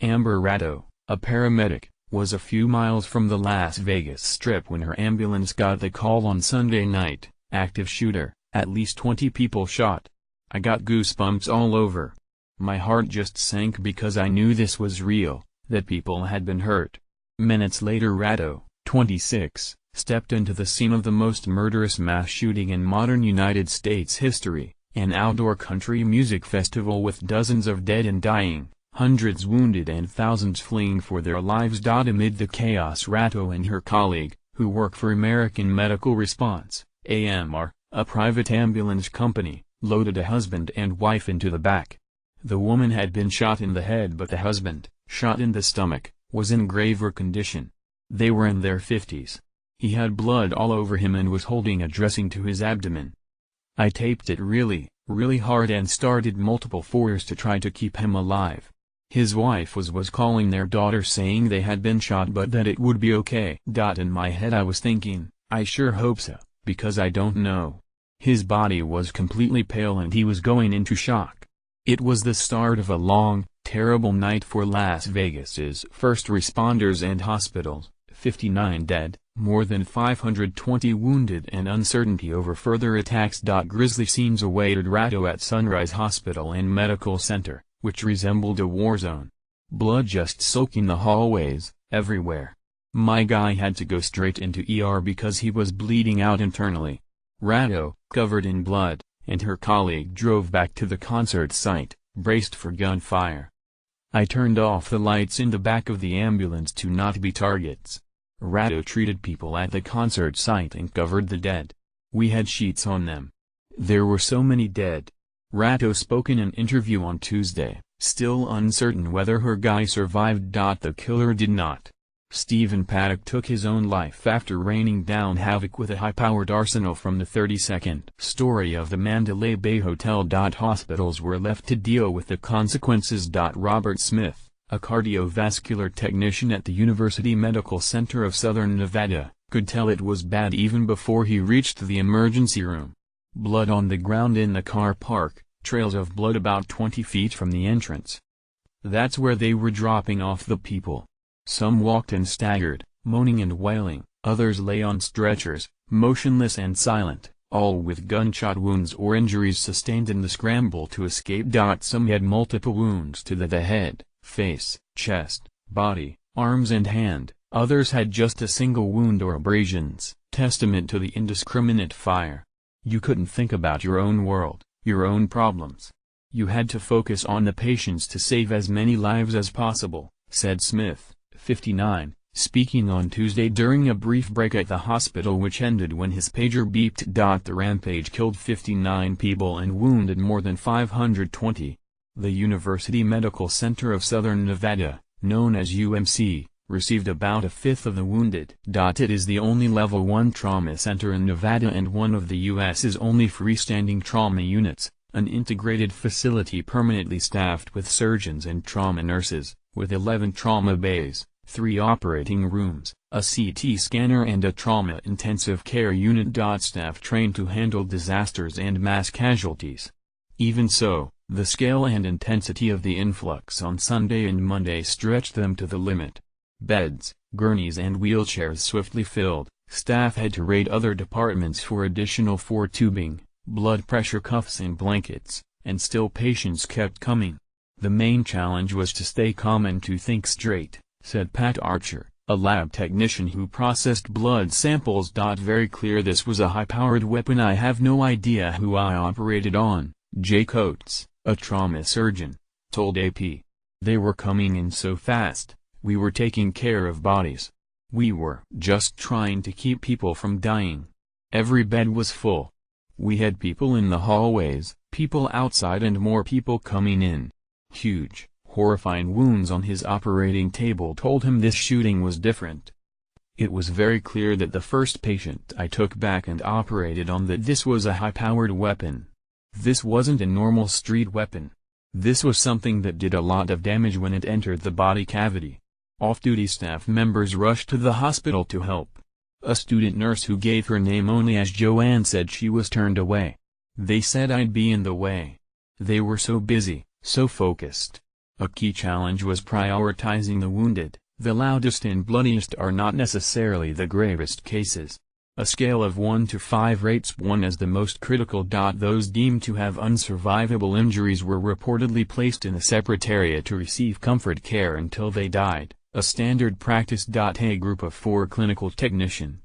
Amber Ratto, a paramedic, was a few miles from the Las Vegas Strip when her ambulance got the call on Sunday night, active shooter, at least 20 people shot. I got goosebumps all over. My heart just sank because I knew this was real, that people had been hurt. Minutes later Ratto, 26, stepped into the scene of the most murderous mass shooting in modern United States history, an outdoor country music festival with dozens of dead and dying, hundreds wounded and thousands fleeing for their lives. Amid the chaos, Ratto and her colleague, who work for American Medical Response, AMR, a private ambulance company, loaded a husband and wife into the back. The woman had been shot in the head, but the husband, shot in the stomach, was in graver condition. They were in their 50s. He had blood all over him and was holding a dressing to his abdomen. I taped it really hard and started multiple fours to try to keep him alive. His wife was calling their daughter saying they had been shot but that it would be okay. In my head I was thinking, I sure hope so, because I don't know. His body was completely pale and he was going into shock. It was the start of a long, terrible night for Las Vegas's first responders and hospitals. 59 dead, more than 520 wounded, and uncertainty over further attacks. Grisly scenes awaited Ratto at Sunrise Hospital and Medical Center, which resembled a war zone. Blood just soaking the hallways, everywhere. My guy had to go straight into ER because he was bleeding out internally. Ratto, covered in blood, and her colleague drove back to the concert site, braced for gunfire. I turned off the lights in the back of the ambulance to not be targets. Ratto treated people at the concert site and covered the dead. We had sheets on them. There were so many dead. Ratto spoke in an interview on Tuesday, still uncertain whether her guy survived. The killer did not. Stephen Paddock took his own life after raining down havoc with a high-powered arsenal from the 32nd story of the Mandalay Bay Hotel. Hospitals were left to deal with the consequences. Robert Smith, a cardiovascular technician at the University Medical Center of Southern Nevada, could tell it was bad even before he reached the emergency room. Blood on the ground in the car park, trails of blood about 20 feet from the entrance. That's where they were dropping off the people. Some walked and staggered, moaning and wailing, others lay on stretchers, motionless and silent, all with gunshot wounds or injuries sustained in the scramble to escape. Some had multiple wounds to the head, face, chest, body, arms and hand, others had just a single wound or abrasions, testament to the indiscriminate fire. You couldn't think about your own world, your own problems. You had to focus on the patients to save as many lives as possible, said Smith, 59, speaking on Tuesday during a brief break at the hospital which ended when his pager beeped. The rampage killed 59 people and wounded more than 520. The University Medical Center of Southern Nevada, known as UMC, received about a fifth of the wounded. It is the only Level 1 trauma center in Nevada and one of the U.S.'s only freestanding trauma units, an integrated facility permanently staffed with surgeons and trauma nurses, with 11 trauma bays, 3 operating rooms, a CT scanner and a trauma intensive care unit. Staff trained to handle disasters and mass casualties. Even so, the scale and intensity of the influx on Sunday and Monday stretched them to the limit. Beds, gurneys and wheelchairs swiftly filled. Staff had to raid other departments for additional tubing, blood pressure cuffs and blankets, and still patients kept coming. The main challenge was to stay calm and to think straight, said Pat Archer, a lab technician who processed blood samples. Very clear this was a high-powered weapon. I have no idea who I operated on, Jay Coates, a trauma surgeon, told AP. They were coming in so fast, we were taking care of bodies. We were just trying to keep people from dying. Every bed was full. We had people in the hallways, people outside and more people coming in. Huge, horrifying wounds on his operating table told him this shooting was different. It was very clear that the first patient I took back and operated on, that this was a high-powered weapon. This wasn't a normal street weapon. This was something that did a lot of damage when it entered the body cavity. Off-duty staff members rushed to the hospital to help. A student nurse who gave her name only as Joanne said she was turned away. They said I'd be in the way. They were so busy, so focused. A key challenge was prioritizing the wounded. The loudest and bloodiest are not necessarily the gravest cases. A scale of 1 to 5 rates 1 as the most critical. Those deemed to have unsurvivable injuries were reportedly placed in a separate area to receive comfort care until they died, a standard practice. A group of 4 clinical technician,